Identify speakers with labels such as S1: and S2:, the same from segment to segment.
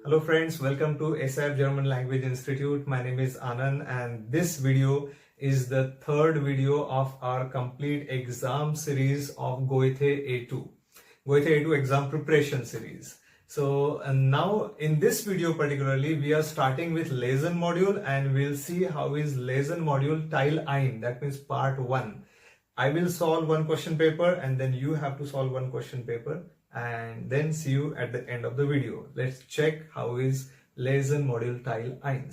S1: Hello friends, welcome to SIF German Language Institute. My name is Anand and this video is the third video of our complete exam series of Goethe A2. Goethe A2 exam preparation series. So now in this video particularly we are starting with Lesen module and we'll see how is Lesen module Teil 1, that means part 1. I will solve one question paper and then you have to solve one question paper and then see you at the end of the video. Let's check how is Lesen module Teil 1.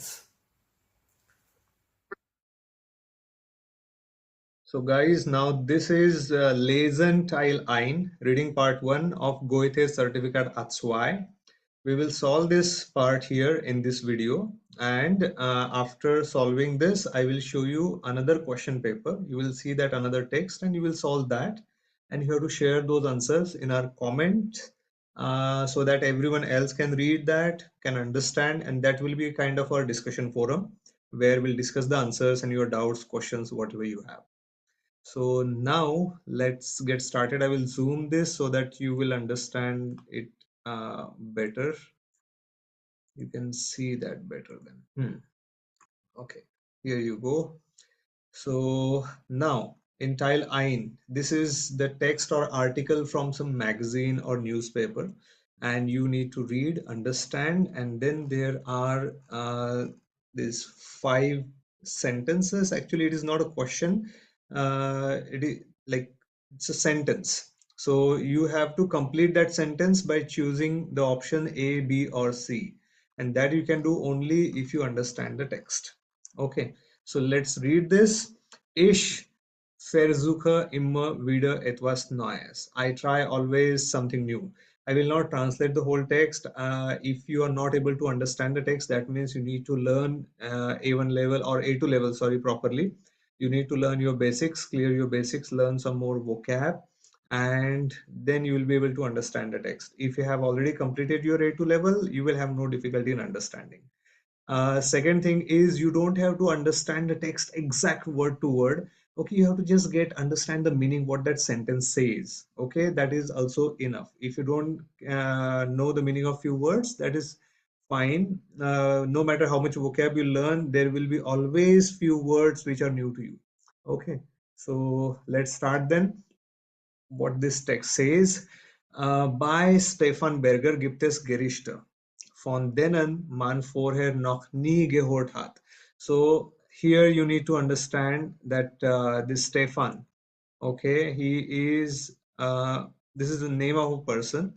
S1: So guys, now this is Lesen Teil 1, reading part 1 of Goethe-Zertifikat A2. We will solve this part here in this video, and after solving this I will show you another question paper. You will see that another text and you will solve that, and you have to share those answers in our comment so that everyone else can read that, can understand, and that will be kind of our discussion forum where we'll discuss the answers and your doubts, questions, whatever you have. So now let's get started. I will zoom this so that you will understand it better. You can see that better then. Okay, here you go. So now in Teil 1, this is the text or article from some magazine or newspaper, and you need to read, understand, and then there are these 5 sentences. Actually, it is not a question. It is like it's a sentence. So you have to complete that sentence by choosing the option A, B, or C, and that you can do only if you understand the text. Okay. So let's read this. Ich versuche immer wieder etwas Neues. I try always something new. I will not translate the whole text. If you are not able to understand the text, that means you need to learn A1 level or A2 level, sorry, properly. You need to learn your basics, clear your basics, learn some more vocab, and then you will be able to understand the text. If you have already completed your A2 level, you will have no difficulty in understanding. Second thing is you don't have to understand the text exact word to word. Okay, you have to just understand the meaning what that sentence says. Okay, that is also enough. If you don't know the meaning of few words, that is fine. No matter how much vocab you learn, there will be always few words which are new to you. Okay, so let's start then. What this text says: Bei Stefan Berger gibt es Gerichte, von denen man vorher noch nie gehört hat. So here you need to understand that this Stefan, okay, he is this is the name of a person.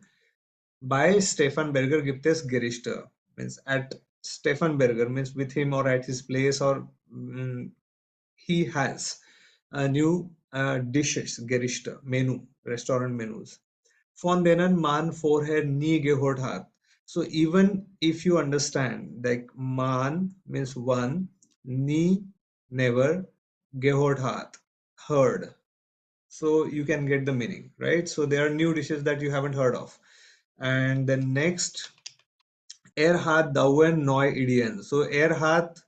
S1: By Stefan Berger gibt es Gerichte, means at Stefan Berger, means with him or at his place, or he has new dishes, Gerichte, menu, restaurant menus. Von denen man vorher nie gehört hat. So even if you understand, like man means one, nie never, gehört hat, heard. So you can get the meaning, right? So there are new dishes that you haven't heard of. And then next, hat dauernd neue Ideen. So hat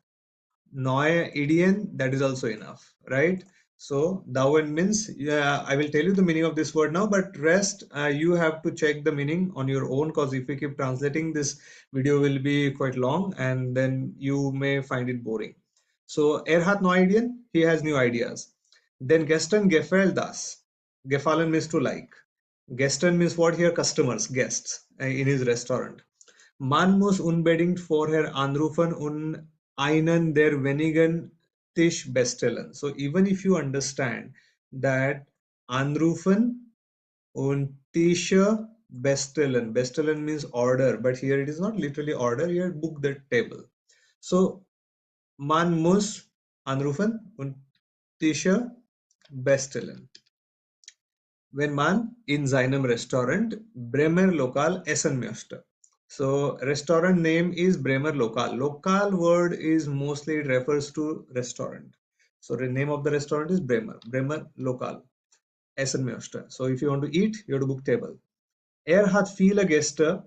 S1: neue Ideen, that is also enough, right? So dauernd means, yeah, I will tell you the meaning of this word now, but rest you have to check the meaning on your own, because if you keep translating, this video will be quite long and then you may find it boring. So hat neue Ideen, he has new ideas. Then gestern gefällt das. Gefallen means to like. Gestern means what here? Customers, guests in his restaurant. Man muss unbedingt vorher anrufen und einen der wenigen Tisch bestellen. So even if you understand that anrufen und Tische bestellen, bestellen means order, but here it is not literally order, here book the table. So man muss anrufen und Tische bestellen, wenn man in seinem Restaurant Bremer Lokal essen möchte. So restaurant name is Bremer Lokal. Lokal word is mostly, it refers to restaurant. So the name of the restaurant is Bremer Lokal essen möchte. So if you want to eat, you have to book table. Hat viele Gäste,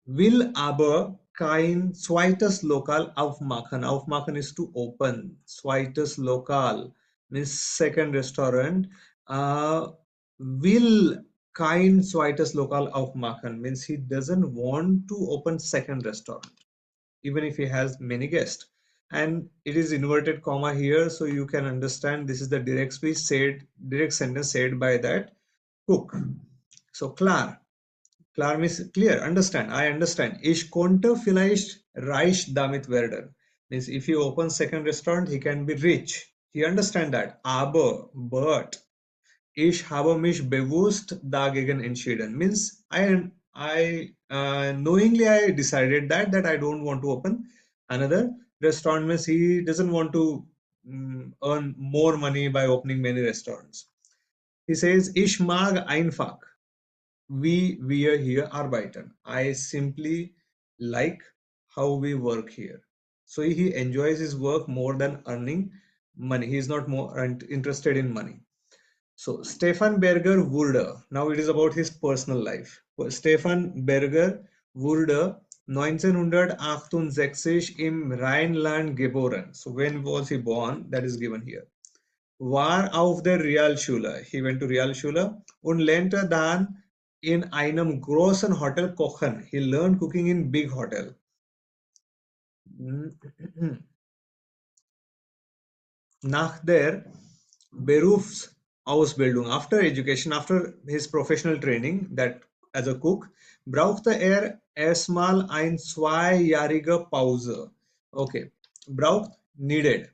S1: will aber kein zweites Lokal aufmachen. Aufmachen is to open. Zweites Lokal means second restaurant. Will kein zweites Lokal aufmachen, means he doesn't want to open second restaurant, even if he has many guests. And it is inverted comma here, so you can understand this is the direct speech said, direct sentence said by that cook. So klar means clear, understand, I understand. Ich konnte vielleicht reich damit werden. Means if he opens second restaurant, he can be rich. He understand that. Aber, but, ich habe mich bewusst dagegen entschieden. Means I knowingly I decided that I don't want to open another restaurant. Means he doesn't want to earn more money by opening many restaurants. He says, ich mag einfach wie wir hier arbeiten. I simply like how we work here. So he enjoys his work more than earning money. He is not more interested in money. So Stefan Berger wurde, now it is about his personal life. Stefan Berger wurde 1968 im Rheinland geboren. So when was he born? That is given here. War auf der Realschule. He went to Realschule und lernte dann in einem großen Hotel kochen. He learned cooking in big hotel. Nach der Berufsausbildung, after education, after his professional training, that as a cook, brauchte erstmal ein zweijährige Pause. Okay, braucht, needed.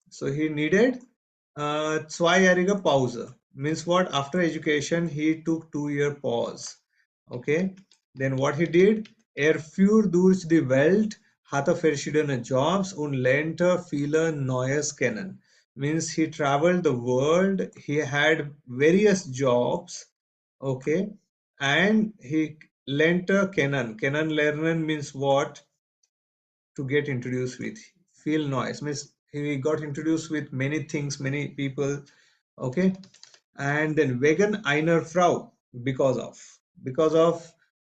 S1: So he needed zweijährige Pause. Means what? After education, he took 2 year pause. Okay, then what he did? Fuhr durch die Welt, hatte verschiedene Jobs und lernte viele Neues kennen. Means he traveled the world, he had various jobs, okay, and he lernte kennen lernen means what? To get introduced with. Feel noise means he got introduced with many things, many people, okay. And then wegen einer Frau, because of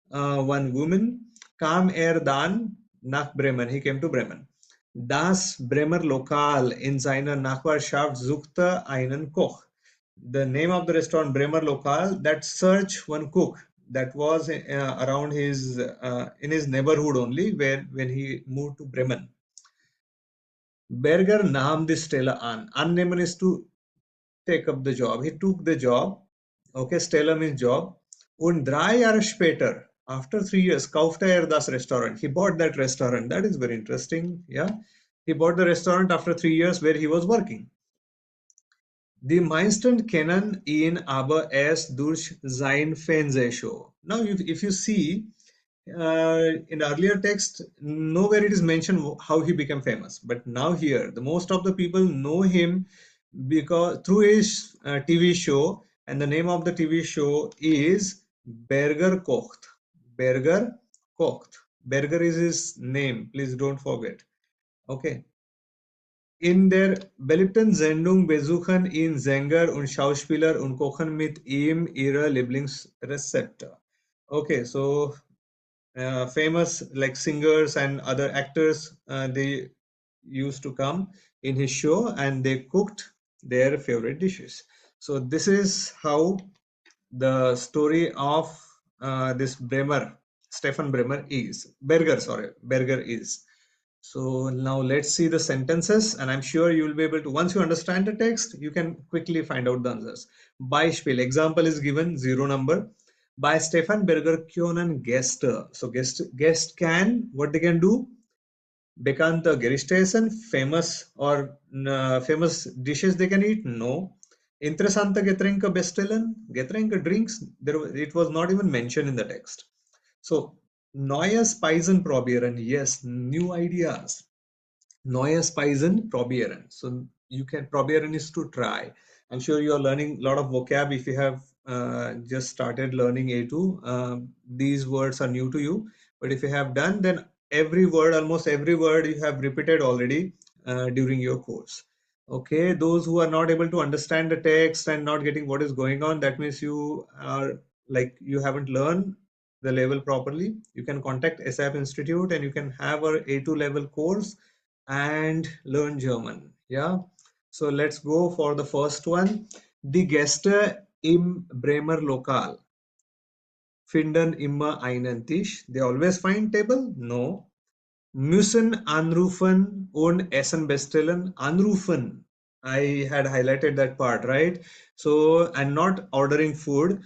S1: one woman, kam dann nach Bremen. He came to Bremen. Das Bremer Lokal in seiner Nachbarschaft suchte einen Koch. The name of the restaurant Bremer Lokal, that search one cook that was around his in his neighborhood only, where when he moved to Bremen. Berger nahm die Stelle an. Annehmen is to take up the job. He took the job. Okay, Stella means job. Und 3 Jahre später, after 3 years, kaufte das Restaurant. He bought that restaurant. That is very interesting. Yeah, he bought the restaurant after 3 years where he was working. Die meisten kennen ihn aber erst durch sein Fernsehshow. Now, if you see in earlier text, nowhere it is mentioned how he became famous. But now here, the most of the people know him because through his TV show, and the name of the TV show is Berger Kocht. Berger Kocht. Berger is his name. Please don't forget. Okay. In der beliebten Sendung besuchen ihn Sänger und Schauspieler und kochen mit ihm ihre Lieblingsrezepte. Okay, so famous like singers and other actors, they used to come in his show and they cooked their favorite dishes. So this is how the story of this Stefan Berger is. So now let's see the sentences, and I'm sure you will be able to, once you understand the text, you can quickly find out the answers. Beispiel, example is given, 0 number. By Stefan Berger können Gäste. So guest can, what they can do? Bekannte Gerichte essen, famous dishes they can eat? No. Interessante Getränke bestellen? Getränke, drinks? It was not even mentioned in the text. So, neue Speisen probieren. Yes, new ideas. Neue Speisen probieren. So you can, probieren is to try. I'm sure you are learning a lot of vocab if you have just started learning A2. These words are new to you, but if you have done, then every word, almost every word you have repeated already during your course. Okay, those who are not able to understand the text and not getting what is going on, that means you are like you haven't learned the level properly. You can contact SAP Institute and you can have a A2 level course and learn German. Yeah. So let's go for the first one. Die Gäste im Bremer Lokal. finden immer einen Tisch. They always find table? No. Müssen anrufen und Essen bestellen. Anrufen. I had highlighted that part, right? So, and not ordering food.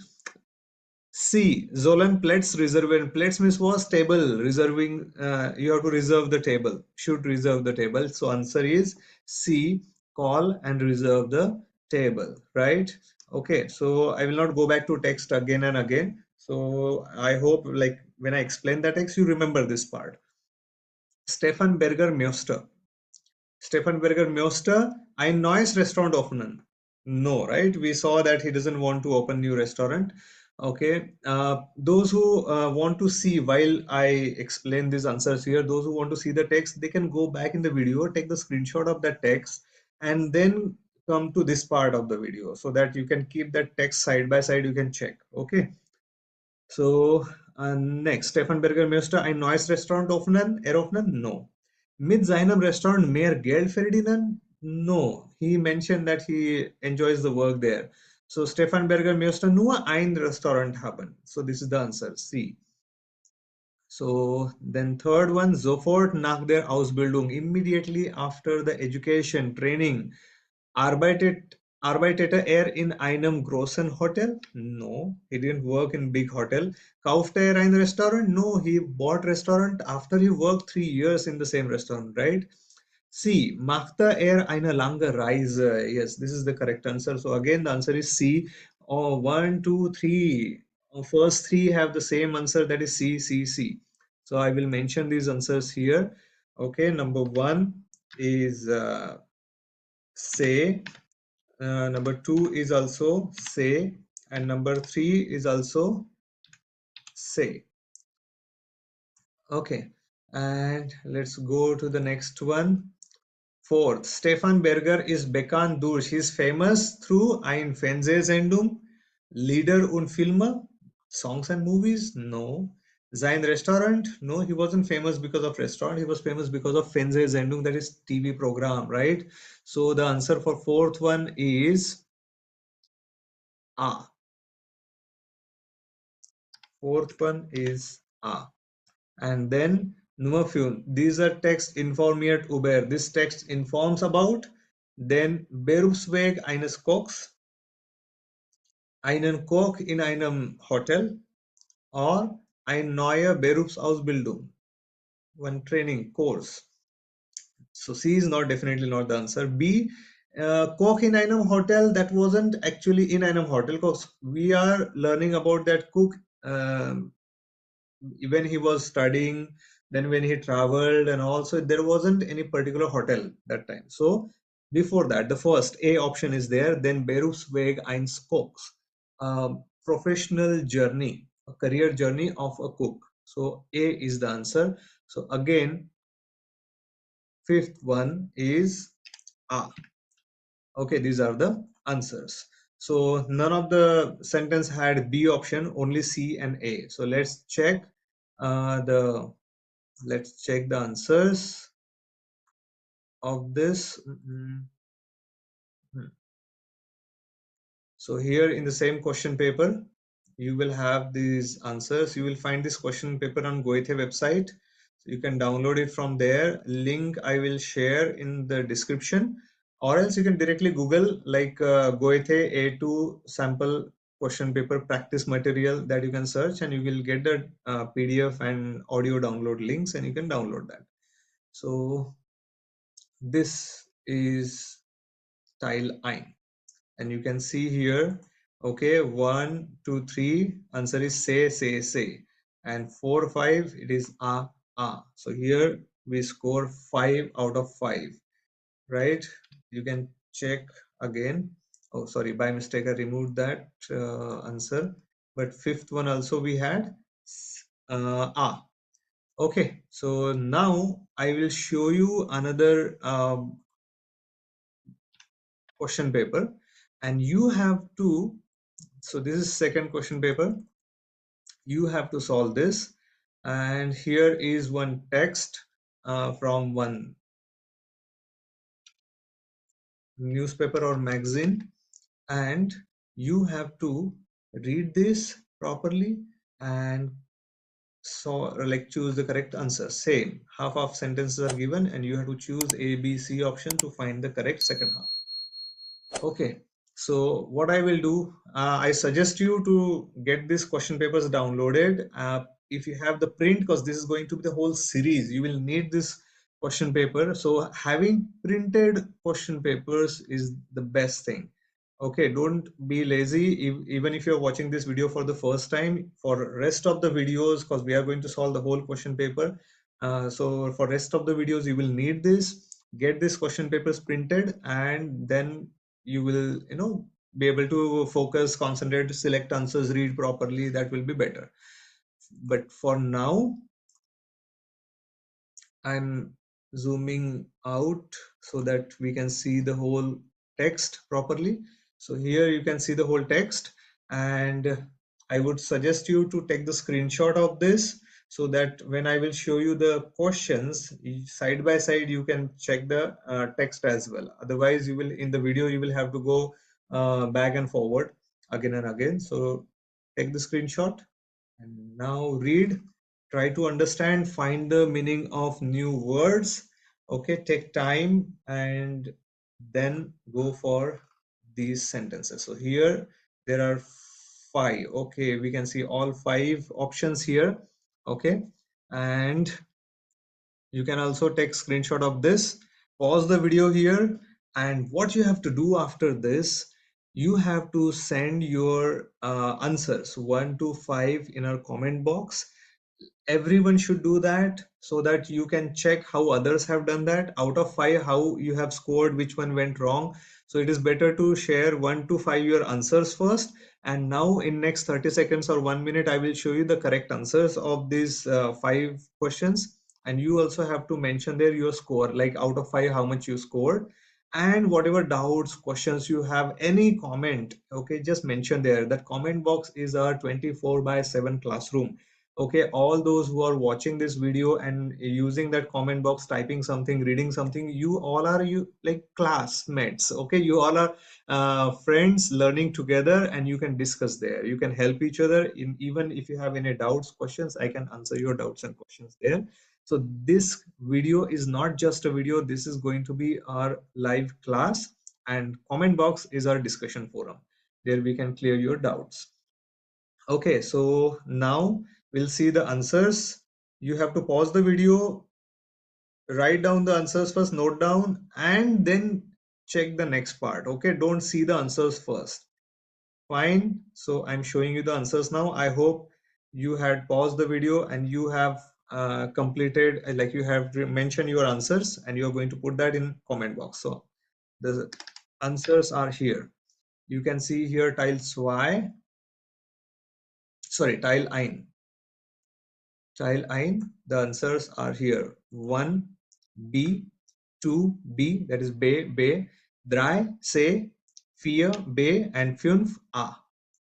S1: C. Sollen Platz reservieren. Platz means was table. Reserving, you have to reserve the table. Should reserve the table. So answer is C. Call and reserve the table, right? Okay, so I will not go back to text again and again. So I hope like when I explain the text, you remember this part. Stefan Berger Meister. Stefan Berger Meister, ein neues Restaurant öffnen. No, right? We saw that he doesn't want to open new restaurant. Okay, those who want to see while I explain these answers here, those who want to see the text, they can go back in the video, take the screenshot of that text, and then come to this part of the video so that you can keep that text side by side, you can check. Okay. So next, Stefan Berger möchte ein neues Restaurant eröffnen? No. Mit seinem Restaurant mehr Geld verdienen? No. He mentioned that he enjoys the work there. So Stefan Berger möchte nur ein Restaurant haben. So this is the answer, C. So then third one, sofort nach der Ausbildung, immediately after the education, training, arbeitete in einem großen Hotel? No, he didn't work in big hotel. Kaufte ein Restaurant? No, he bought restaurant after he worked 3 years in the same restaurant, right? C. Machte eine lange Reise? Yes, this is the correct answer. So again, the answer is C. Oh, 1, 2, 3. First three have the same answer, that is C, C, C. So I will mention these answers here. Okay, number 1 is say. Number 2 is also say, and number 3 is also say. Okay, and let's go to the next one. Fourth, Stefan Berger is bekannt durch. He is famous through ein Fernsehsendung, Lieder und Filme, songs and movies. No. Sein Restaurant? No, he wasn't famous because of restaurant. He was famous because of Fernsehsendung, that is TV program, right? So the answer for fourth one is A. Fourth one is A. And then Nummer 5. Dieser Text informiert über. This text informs about den Berufsweg eines Kochs, einen Koch in einem Hotel, or eine neue Berufsausbildung, one training course. So C is not definitely not the answer. B, Koch in einem Hotel, that wasn't actually in einem Hotel, because we are learning about that cook when he was studying, then when he traveled, and also there wasn't any particular hotel that time. So before that, the first A option is there, then Berufsweg eines Kochs, professional journey, a career journey of a cook. So A is the answer. So again, fifth one is A. Okay, these are the answers. So none of the sentence had B option, only C and A. So let's check the answers of this. So here in the same question paper, you will have these answers. You will find this question paper on Goethe website. So you can download it from there. Link I will share in the description, or else you can directly Google like Goethe A2 sample question paper practice material, that you can search, and you will get the PDF and audio download links, and you can download that. So this is tile I, and you can see here, okay, 1 2 3, answer is say, and 4 5, it is a. So here we score 5 out of 5, right? You can check again. Oh, sorry, by mistake I removed that answer, but fifth one also we had a. Okay, so now I will show you another question paper, and you have to, so this is second question paper, you have to solve this, and here is one text from one newspaper or magazine, and you have to read this properly and choose the correct answer. Same, half of sentences are given and you have to choose A, B, C option to find the correct second half. Okay, so what I will do, I suggest you to get these question papers downloaded. If you have the print, because this is going to be the whole series, you will need this question paper. So having printed question papers is the best thing. Okay, don't be lazy. Even if you're watching this video for the first time, for rest of the videos, because we are going to solve the whole question paper. So for rest of the videos, you will need this. Get this question papers printed, and then you will be able to focus, concentrate, select answers, read properly. That will be better. But for now, I'm zooming out so that we can see the whole text properly. So here you can see the whole text, and I would suggest you to take the screenshot of this so that when I will show you the questions side by side, you can check the text as well. Otherwise, you will in the video you will have to go back and forward again and again. So take the screenshot and now read. Try to understand, find the meaning of new words. Okay, take time and then go for these sentences. So here there are 5. Okay, we can see all 5 options here. Okay, and you can also take screenshot of this, pause the video here, and what you have to do after this, you have to send your answers 1 to 5 in our comment box. Everyone should do that so that you can check how others have done that. Out of 5, how you have scored, which one went wrong. So it is better to share 1 to 5 your answers first, and now in next 30 seconds or 1 minute I will show you the correct answers of these 5 questions, and you also have to mention there your score, like out of 5 how much you scored, and whatever doubts, questions you have, any comment, okay, just mention there. That comment box is our 24/7 classroom. Okay, all those who are watching this video and using that comment box, typing something, reading something, you all are like classmates. Okay, you all are friends learning together, and you can discuss there, you can help each other. Even if you have any doubts, questions, I can answer your doubts and questions there. So this video is not just a video, this is going to be our live class, and comment box is our discussion forum. There we can clear your doubts. Okay, so now we'll see the answers. You have to pause the video, write down the answers first, note down, and then check the next part. Okay, don't see the answers first. Fine. So I'm showing you the answers now. I hope you had paused the video and you have completed, like you have mentioned your answers, and you're going to put that in comment box. So the answers are here. You can see here Teil 2, sorry, Teil 1. Teil 1, the answers are here. 1b, 2b, that is be, 3 C, 4 b, and 5 a.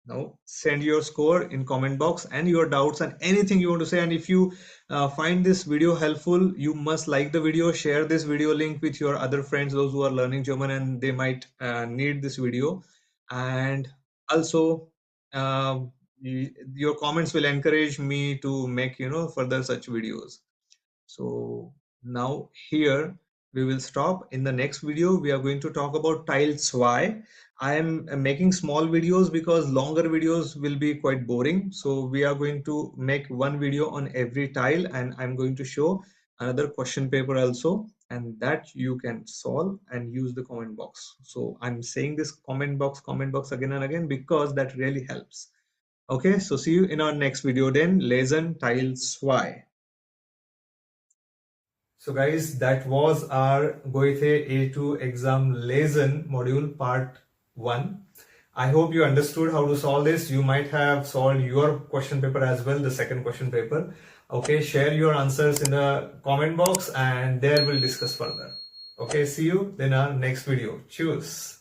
S1: Now send your score in comment box and your doubts and anything you want to say. And if you find this video helpful, you must like the video, share this video link with your other friends, those who are learning German and they might need this video. And also your comments will encourage me to make further such videos. So now here we will stop. In the next video we are going to talk about Teil 2. I am making small videos because longer videos will be quite boring, so we are going to make one video on every tile, and I'm going to show another question paper also, and that you can solve and use the comment box. So I'm saying this comment box again and again because that really helps. Okay, so see you in our next video then. Lesen Teil 2. So guys, that was our Goethe A2 exam Lesen module part 1. I hope you understood how to solve this. You might have solved your question paper as well, the second question paper. Okay, share your answers in the comment box and there we'll discuss further. Okay, see you in our next video. Cheers.